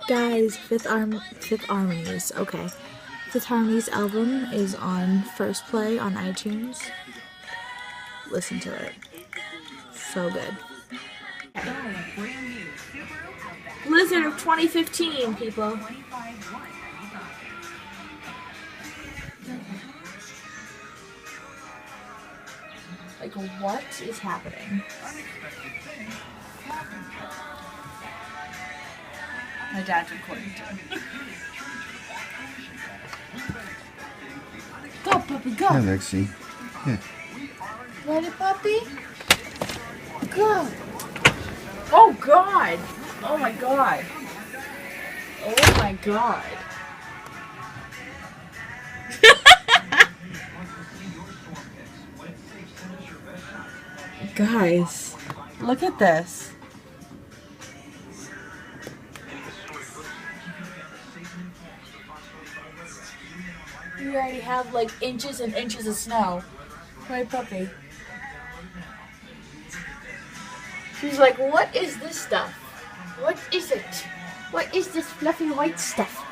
Guys, Fifth Harmony's okay. Fifth Harmony's album is on First Play on iTunes. Listen to it. So good. Blizzard of 2015, people. Like, what is happening? My dad's recording too. Go, puppy, go! Hi, Lexi. Yeah. Ready, puppy? Go! Oh, God! Oh, my God! Oh, my God! Guys, look at this. We already have like inches and inches of snow. Right, puppy? She's like, what is this stuff? What is it? What is this fluffy white stuff?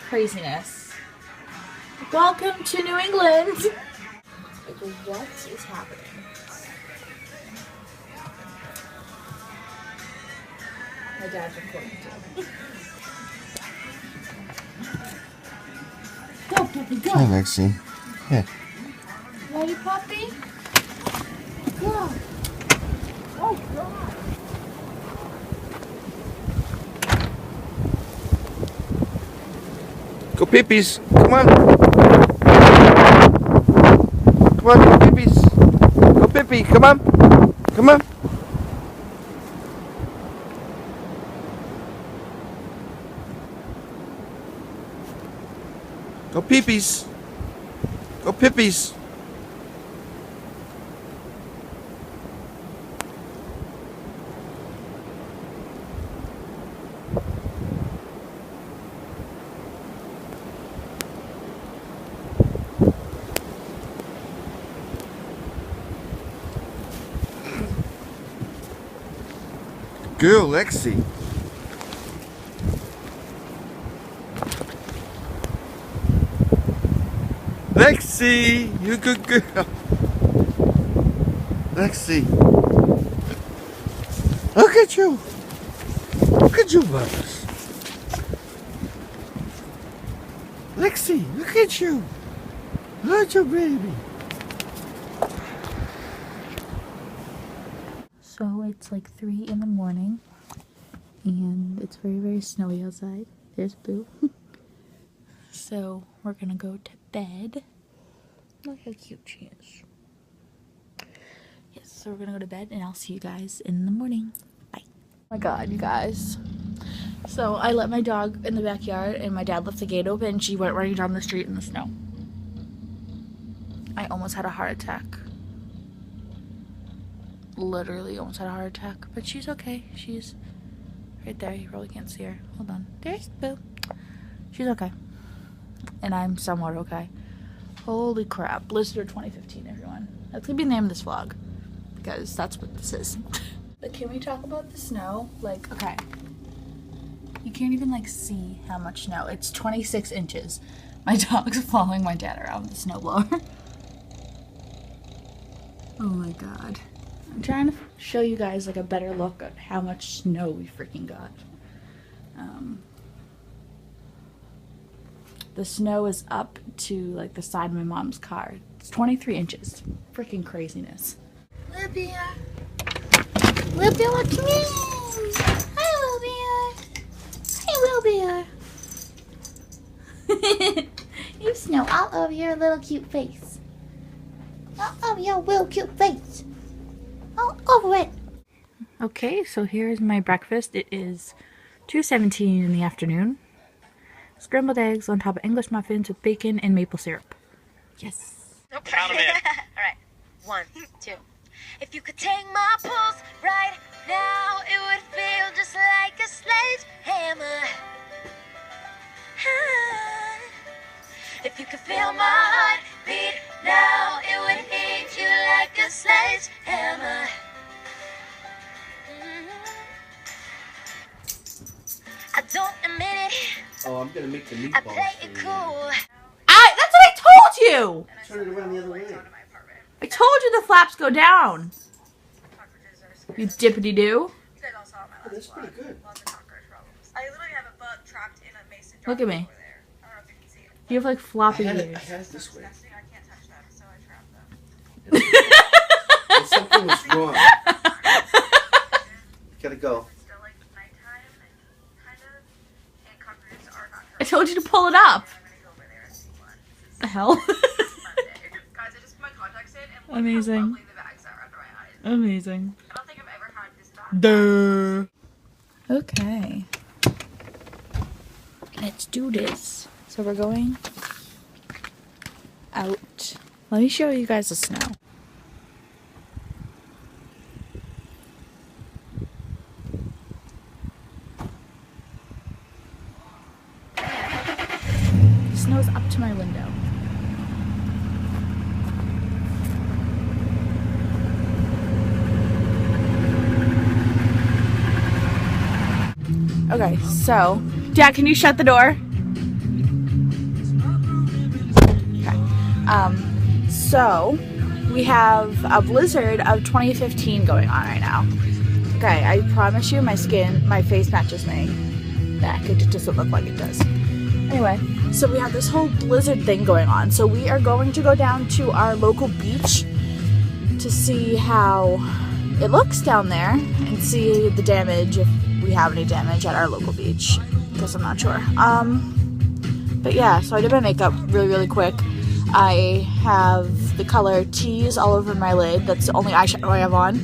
Craziness. Welcome to New England! Like, what is happening? My dad's recording too. Go, puppy, go! Hi, Lexi. Yeah. Ready, puppy? Go! Oh, God! Go Pippies. Come on. Come on, go Pippies. Go Pippi. Come on. Come on. Go Pippies. Go Pippies. Girl, Lexi. Lexi, you good girl. Lexi. Look at you. Look at you, brothers. Lexi, look at you. Look at your baby. So it's like 3 in the morning and it's very, very snowy outside. There's Boo. So we're gonna go to bed. Look how cute she is. Yes, so we're gonna go to bed and I'll see you guys in the morning. Bye. Oh my God, you guys. So I let my dog in the backyard and my dad left the gate open and she went running down the street in the snow. I almost had a heart attack. Literally almost had a heart attack, but she's okay. She's right there. You probably can't see her. Hold on. There's Boo. She's okay. And I'm somewhat okay. Holy crap. Blizzard 2015, everyone. That's gonna be the name of this vlog. Because that's what this is. But can we talk about the snow? Like, okay. You can't even, like, see how much snow. It's 26 inches. My dog's following my dad around with the snowblower. Oh my God. I'm trying to show you guys, like, a better look at how much snow we freaking got. The snow is up to, like, the side of my mom's car. It's 23 inches. Freaking craziness. Libya. Libya, look at me. Hi, Libya. Hi, Libya. You snow all over your little cute face. All over your little cute face. All over it. Okay, so here's my breakfast. It is 2:17 in the afternoon. Scrambled eggs on top of English muffins with bacon and maple syrup. Yes. Okay. Count them in. All right. 1, 2. If you could take my pulse right now, it would feel just like a sledgehammer. If you could feel my heart beat now, it would hit you like a sledgehammer. Oh, I'm gonna make the I meatballs play for it you. cool. That's what I told you! Turn it around the other way. I told you the flaps go down. You dippity-doo. Oh, that's pretty good. I literally have a bug trapped in a mason jar Look at me. over there. I don't know if you can see it. You have like I floppy had ears. it this way. Disgusting. I can't touch them, so I trapped them. But something was wrong. Gotta go. It's still like nighttime, kind of, and cockroaches are not I told you to pull it up. I'm gonna go over there and see one. The hell? Monday. Guys, I just put my contacts in and look Amazing. how lovely the bags are under my eyes. Amazing. I don't think I've ever had this bag. Duh. Okay. Let's do this. So we're going out. Let me show you guys the snow. The snow's up to my window. Okay, so Dad, can you shut the door? Okay. So we have a blizzard of 2015 going on right now. Okay, I promise you my face matches my neck. It just doesn't look like it does. Anyway, so we have this whole blizzard thing going on. So we are going to go down to our local beach to see how it looks down there and see the damage, if we have any damage at our local beach, because I'm not sure. But yeah, so I did my makeup really quick. I have the color Tease all over my lid. That's the only eyeshadow I have on.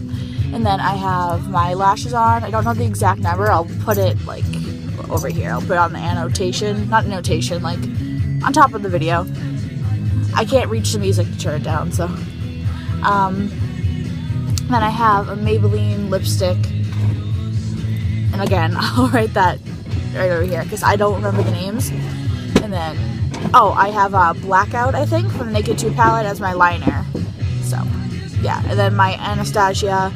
And then I have my lashes on. I don't know the exact number. I'll put it like over here. I'll put it on the annotation, not annotation, like on top of the video. I can't reach the music to turn it down, so. Then I have a Maybelline lipstick. And again, I'll write that right over here because I don't remember the names. And then, oh, I have a Blackout, I think, from the Naked 2 palette as my liner. So, yeah. And then my Anastasia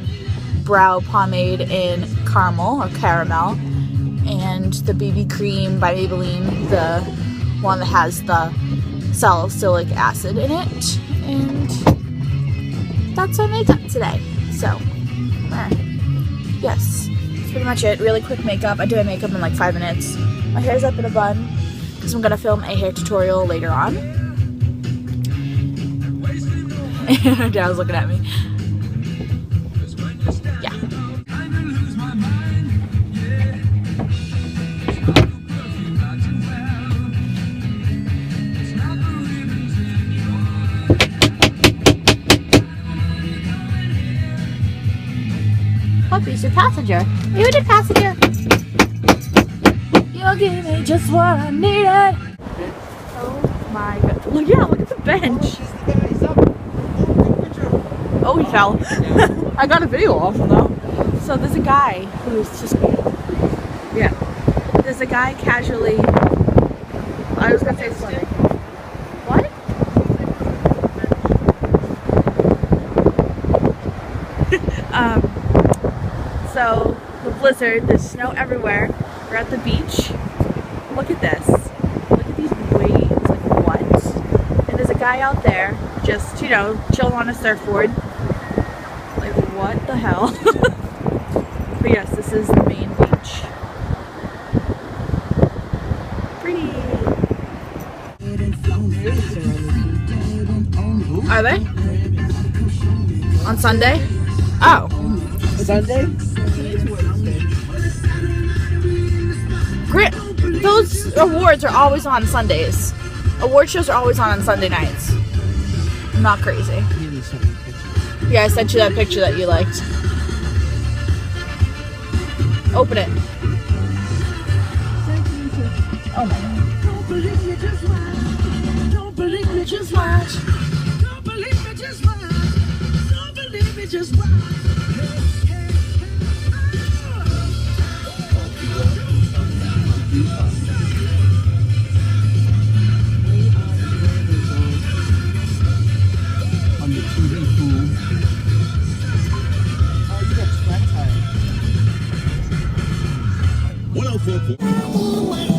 brow pomade in caramel or caramel. And the BB cream by Maybelline, the one that has the salicylic acid in it. And that's my makeup today. So, there. Yes. Pretty much it. Really quick makeup. I do my makeup in like 5 minutes. My hair's up in a bun because I'm gonna film a hair tutorial later on. And Dad was looking at me. Yeah. Puppy's your passenger. You're the passenger. You'll give me just what I needed. Oh my god. Look, yeah, look at the bench. Oh, he fell. I got a video off him though. So there's a guy who's just, yeah. There's a guy casually, I was gonna say something. What? So the blizzard, there's snow everywhere. We're at the beach. Look at this. Look at these waves. Like what? And there's a guy out there just, you know, chilling on a surfboard. Like what the hell? But yes, this is the main beach. Pretty. Are they? On Sunday? Oh. Sunday? Those awards are always on Sundays. Award shows are always on Sunday nights. I'm not crazy. Yeah, I sent you that picture that you liked. Open it. Oh my god. Don't believe me, just watch. Don't believe me, just watch. Don't believe me, just watch. Don't believe me, just watch. On the TV fool. Oh, you got sweat time. 104.